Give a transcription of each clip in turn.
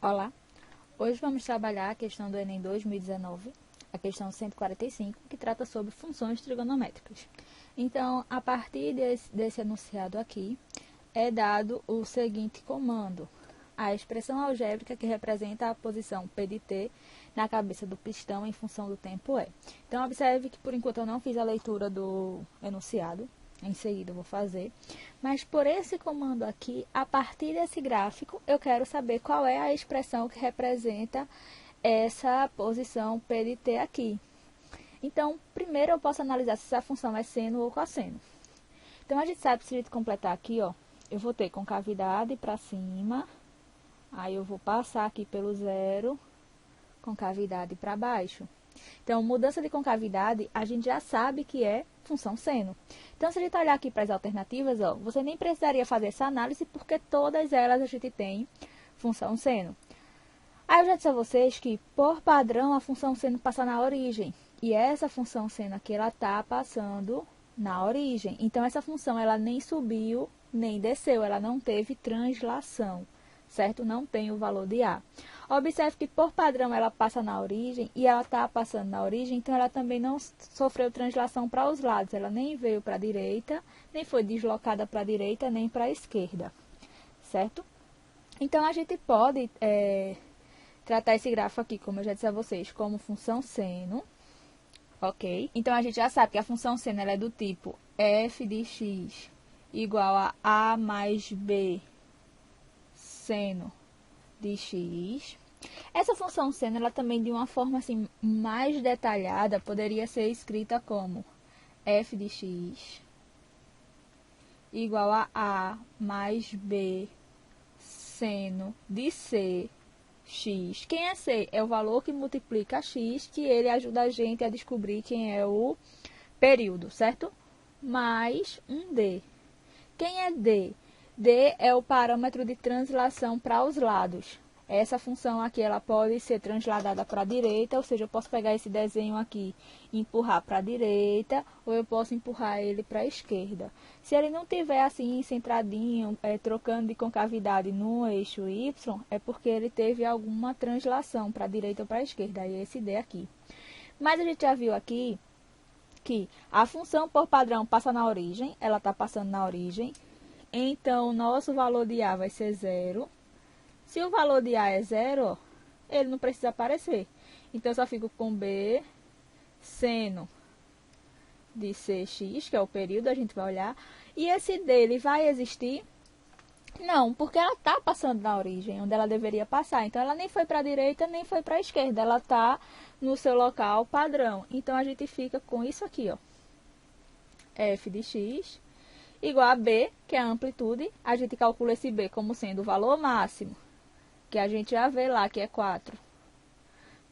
Olá, hoje vamos trabalhar a questão do Enem 2019, a questão 145, que trata sobre funções trigonométricas. Então, a partir desse enunciado aqui, é dado o seguinte comando: a expressão algébrica que representa a posição P de T na cabeça do pistão em função do tempo é. Então, observe que por enquanto eu não fiz a leitura do enunciado, em seguida eu vou fazer, mas por esse comando aqui, a partir desse gráfico, eu quero saber qual é a expressão que representa essa posição P de T aqui. Então, primeiro eu posso analisar se essa função é seno ou cosseno. Então, a gente sabe, se a gente completar aqui, ó, eu vou ter concavidade para cima, aí eu vou passar aqui pelo zero, concavidade para baixo. Então, mudança de concavidade, a gente já sabe que é função seno. Então, se a gente olhar aqui para as alternativas, ó, você nem precisaria fazer essa análise, porque todas elas a gente tem função seno. Aí eu já disse a vocês que, por padrão, a função seno passa na origem. E essa função seno aqui, ela está passando na origem. Então, essa função, ela nem subiu, nem desceu, ela não teve translação, certo? Não tem o valor de A. Observe que, por padrão, ela passa na origem, e ela está passando na origem, então ela também não sofreu translação para os lados. Ela nem veio para a direita, nem foi deslocada para a direita, nem para a esquerda, certo? Então, a gente pode tratar esse gráfico aqui, como eu já disse a vocês, como função seno, ok? Então, a gente já sabe que a função seno ela é do tipo f de x igual a mais b seno de x. Essa função seno, ela também de uma forma assim mais detalhada, poderia ser escrita como f de x igual a mais b seno de c x. Quem é c? É o valor que multiplica x, que ele ajuda a gente a descobrir quem é o período, certo? Mais um d. Quem é d? D é o parâmetro de translação para os lados. Essa função aqui, ela pode ser transladada para a direita, ou seja, eu posso pegar esse desenho aqui e empurrar para a direita, ou eu posso empurrar ele para a esquerda. Se ele não tiver assim, centradinho, trocando de concavidade no eixo Y, é porque ele teve alguma translação para a direita ou para a esquerda, aí é esse D aqui. Mas a gente já viu aqui que a função por padrão passa na origem, ela está passando na origem, então o nosso valor de A vai ser zero. Se o valor de A é zero, ele não precisa aparecer. Então, eu só fico com B seno de Cx, que é o período, a gente vai olhar. E esse D, ele vai existir? Não, porque ela está passando na origem, onde ela deveria passar. Então, ela nem foi para a direita, nem foi para a esquerda. Ela está no seu local padrão. Então, a gente fica com isso aqui, ó. F de x igual a B, que é a amplitude. A gente calcula esse B como sendo o valor máximo, que a gente já vê lá que é 4,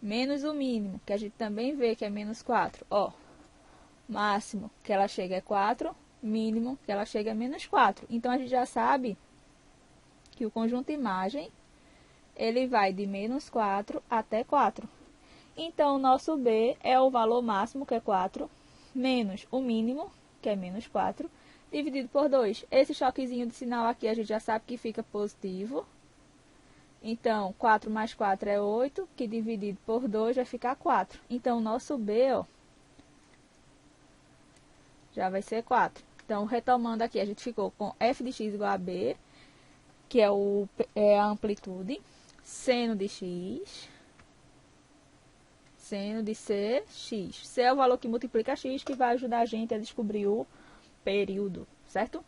menos o mínimo, que a gente também vê que é menos 4. Ó, máximo que ela chega é 4, mínimo que ela chega é menos 4. Então, a gente já sabe que o conjunto imagem, ele vai de menos 4 até 4. Então, o nosso B é o valor máximo, que é 4, menos o mínimo, que é menos 4, dividido por 2. Esse choquezinho de sinal aqui, a gente já sabe que fica positivo. Então, 4 mais 4 é 8, que dividido por 2 vai ficar 4. Então, o nosso B, ó, já vai ser 4. Então, retomando aqui, a gente ficou com f de x igual a b, que é a amplitude, seno de x, seno de cx. C é o valor que multiplica x, que vai ajudar a gente a descobrir o período, certo?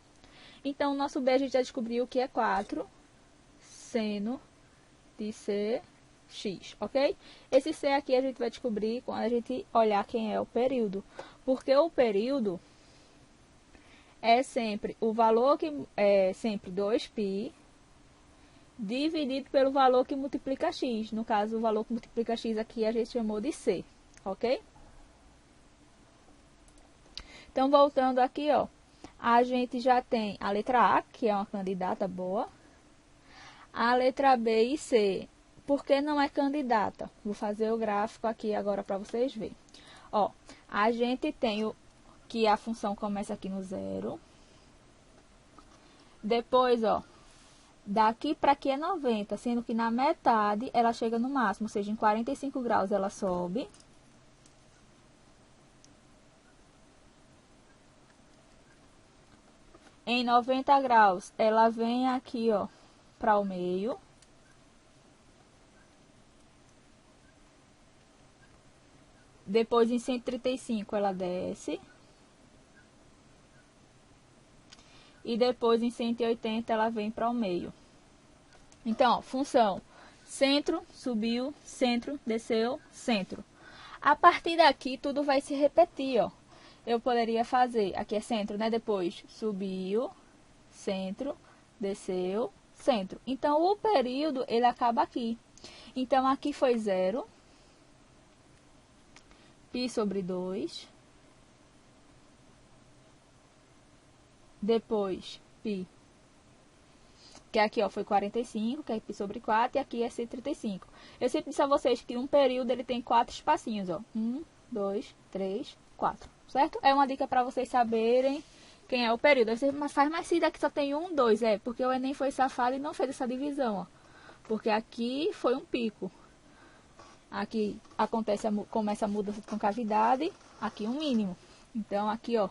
Então, o nosso B a gente já descobriu que é 4, seno de Cx, ok? Esse C aqui a gente vai descobrir quando a gente olhar quem é o período. Porque o período é sempre o valor que é sempre 2π dividido pelo valor que multiplica x. No caso, o valor que multiplica x aqui a gente chamou de C, ok? Então, voltando aqui, ó, a gente já tem a letra A, que é uma candidata boa. A letra B e C, por que não é candidata? Vou fazer o gráfico aqui agora para vocês verem. Ó, a gente tem que a função começa aqui no zero. Depois, ó, Daqui para aqui é 90, sendo que na metade ela chega no máximo, ou seja, em 45 graus ela sobe. Em 90 graus ela vem aqui, ó, para o meio. Depois em 135 ela desce. E depois em 180 ela vem para o meio. Então, ó, função centro, subiu, centro, desceu, centro. A partir daqui tudo vai se repetir, ó. Eu poderia fazer, aqui é centro, né? Depois subiu, centro, desceu, centro. Então, o período, ele acaba aqui. Então, aqui foi 0, π sobre 2. Depois, π, que aqui ó, foi 45, que é π sobre 4, e aqui é 135. Eu sempre disse a vocês que um período ele tem 4 espacinhos, ó. 1, 2, 3, 4, certo? É uma dica para vocês saberem quem é o período. Você faz mais se daqui só tem 1, 2, porque o Enem foi safado e não fez essa divisão, ó. Porque aqui foi um pico. Aqui começa a mudança de concavidade, aqui um mínimo. Então, aqui, ó,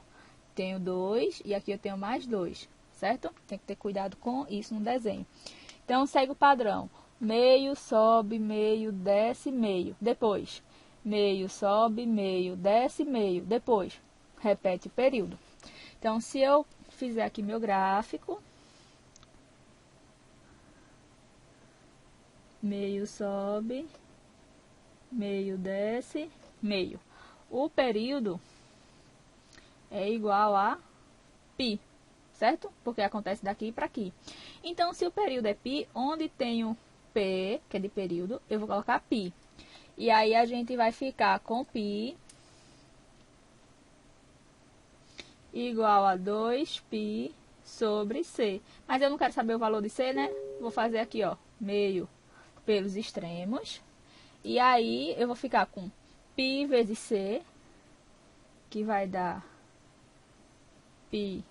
tenho 2 e aqui eu tenho mais 2, certo? Tem que ter cuidado com isso no desenho. Então, segue o padrão. Meio, sobe, meio, desce, meio. Depois, meio, sobe, meio, desce, meio. Depois, repete o período. Então, se eu fizer aqui meu gráfico, meio sobe, meio desce, meio. O período é igual a π, certo? Porque acontece daqui para aqui. Então, se o período é π, onde tem o P, que é de período, eu vou colocar π. E aí a gente vai ficar com π igual a 2π sobre C. Mas eu não quero saber o valor de C, né? Vou fazer aqui, ó, meio pelos extremos. E aí eu vou ficar com π vezes C, que vai dar π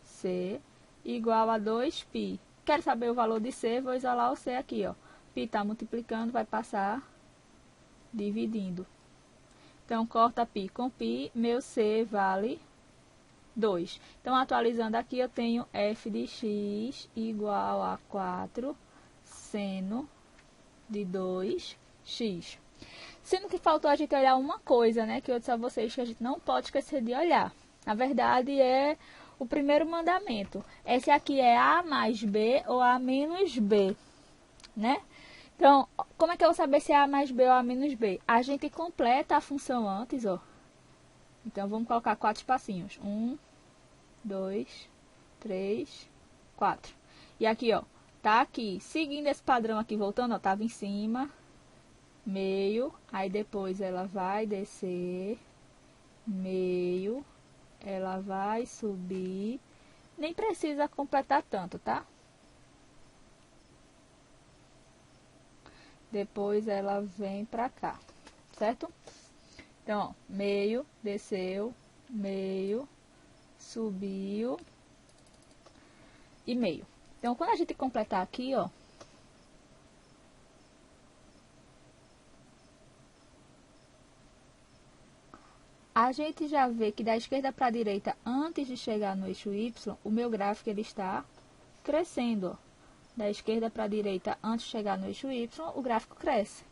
C igual a 2π. Quero saber o valor de C, vou isolar o C aqui, ó. Π está multiplicando, vai passar dividindo. Então, corta π com π, meu C vale 2. Então, atualizando aqui, eu tenho f de x igual a 4 seno de 2x. Sendo que faltou a gente olhar uma coisa, né? Que eu disse a vocês que a gente não pode esquecer de olhar. Na verdade, é o primeiro mandamento. Esse aqui é A mais B ou A menos B, né? Então, como é que eu vou saber se é A mais B ou A menos B? A gente completa a função antes, ó. Então, vamos colocar 4 espacinhos. 1, 2, 3, 4. E aqui, ó, tá aqui. Seguindo esse padrão aqui, voltando, ó, tava em cima, meio, aí depois ela vai descer, meio, ela vai subir, nem precisa completar tanto, tá? Depois ela vem pra cá, certo? Então, ó, meio, desceu, meio, subiu e meio. Então, quando a gente completar aqui, ó, a gente já vê que da esquerda para a direita, antes de chegar no eixo Y, o meu gráfico ele está crescendo, ó. Da esquerda para a direita, antes de chegar no eixo Y, o gráfico cresce.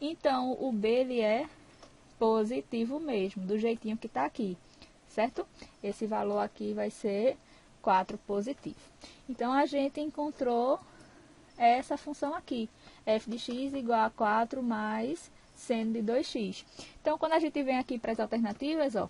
Então, o B ele é positivo mesmo, do jeitinho que está aqui, certo? Esse valor aqui vai ser 4 positivo. Então, a gente encontrou essa função aqui, f de x igual a 4 mais seno de 2x. Então, quando a gente vem aqui para as alternativas, ó,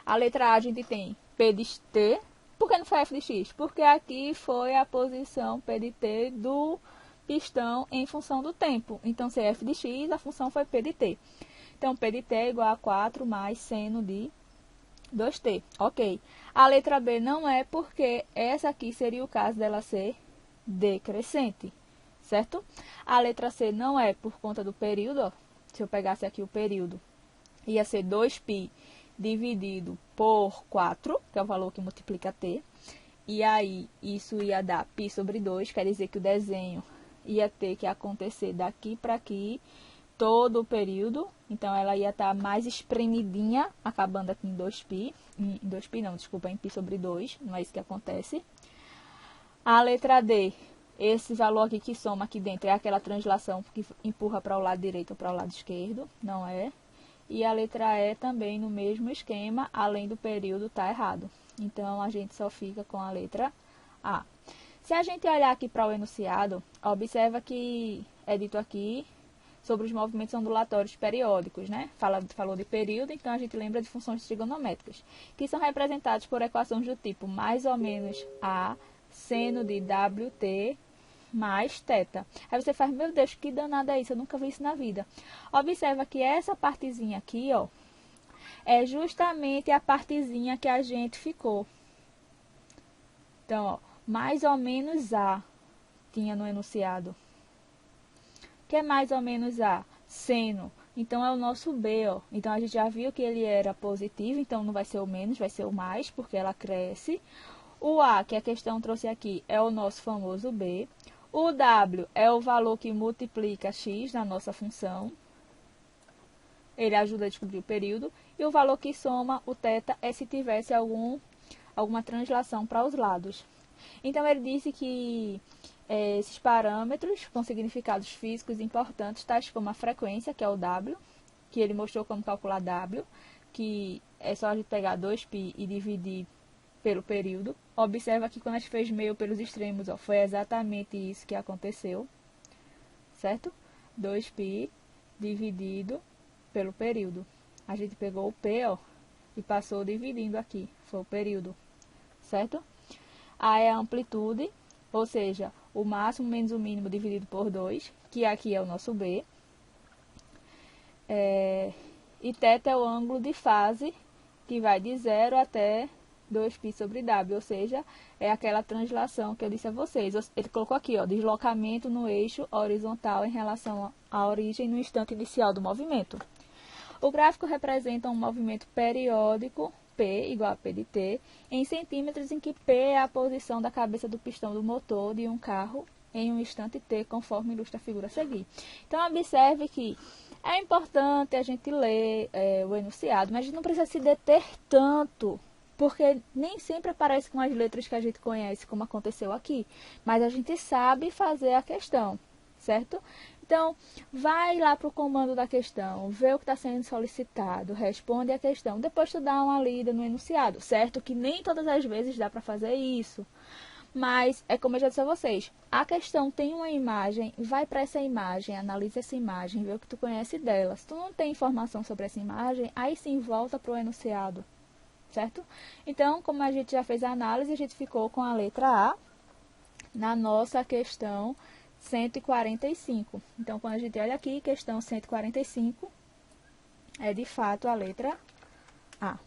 a letra A a gente tem P de T. Por que não foi F de X? Porque aqui foi a posição P de T do pistão em função do tempo. Então, se é F de X, a função foi P de T. Então, P de T é igual a 4 mais seno de 2T. Ok. A letra B não é porque essa aqui seria o caso dela ser decrescente, certo? A letra C não é por conta do período, ó. Se eu pegasse aqui o período, ia ser 2π dividido por 4, que é o valor que multiplica T. E aí, isso ia dar π sobre 2, quer dizer que o desenho ia ter que acontecer daqui para aqui todo o período. Então, ela ia estar mais espremidinha, acabando aqui em 2π. Em 2π não, desculpa, em π sobre 2, não é isso que acontece. A letra D, esse valor aqui que soma aqui dentro é aquela translação que empurra para o lado direito ou para o lado esquerdo, não é? E a letra E também no mesmo esquema, além do período tá errado. Então, a gente só fica com a letra A. Se a gente olhar aqui para o enunciado, observa que é dito aqui sobre os movimentos ondulatórios periódicos, né? Falou de período, então a gente lembra de funções trigonométricas, que são representadas por equações do tipo mais ou menos A, seno de WT mais θ. Aí você faz, meu Deus, que danada é isso? Eu nunca vi isso na vida. Observa que essa partezinha aqui, ó, é justamente a partezinha que a gente ficou. Então, ó, mais ou menos A tinha no enunciado. O que é mais ou menos A? Seno. Então, é o nosso B, ó. Então, a gente já viu que ele era positivo, então não vai ser o menos, vai ser o mais, porque ela cresce. O A, que a questão trouxe aqui, é o nosso famoso B. O W é o valor que multiplica x na nossa função. Ele ajuda a descobrir o período. E o valor que soma o θ é se tivesse alguma translação para os lados. Então, ele disse que esses parâmetros com significados físicos importantes, tais como a frequência, que é o W, que ele mostrou como calcular W, que é só a gente pegar 2π e dividir pelo período. Observa que quando a gente fez meio pelos extremos, ó, foi exatamente isso que aconteceu, certo? 2π dividido pelo período. A gente pegou o P, ó, e passou dividindo aqui, foi o período, certo? A é a amplitude, ou seja, o máximo menos o mínimo dividido por 2, que aqui é o nosso B. E θ é o ângulo de fase, que vai de 0 até 2π sobre W, ou seja, é aquela translação que eu disse a vocês. Ele colocou aqui, ó, deslocamento no eixo horizontal em relação à origem no instante inicial do movimento. O gráfico representa um movimento periódico, P igual a P de T, em centímetros, em que P é a posição da cabeça do pistão do motor de um carro em um instante T, conforme ilustra a figura a seguir. Então, observe que é importante a gente ler o enunciado, mas a gente não precisa se deter tanto, porque nem sempre aparece com as letras que a gente conhece, como aconteceu aqui. Mas a gente sabe fazer a questão, certo? Então, vai lá para o comando da questão, vê o que está sendo solicitado, responde a questão. Depois tu dá uma lida no enunciado, certo? Que nem todas as vezes dá para fazer isso. Mas, é como eu já disse a vocês, a questão tem uma imagem, vai para essa imagem, analisa essa imagem, vê o que tu conhece dela. Se tu não tem informação sobre essa imagem, aí sim volta para o enunciado, certo? Então, como a gente já fez a análise, a gente ficou com a letra A na nossa questão 145. Então, quando a gente olha aqui, questão 145, é de fato a letra A.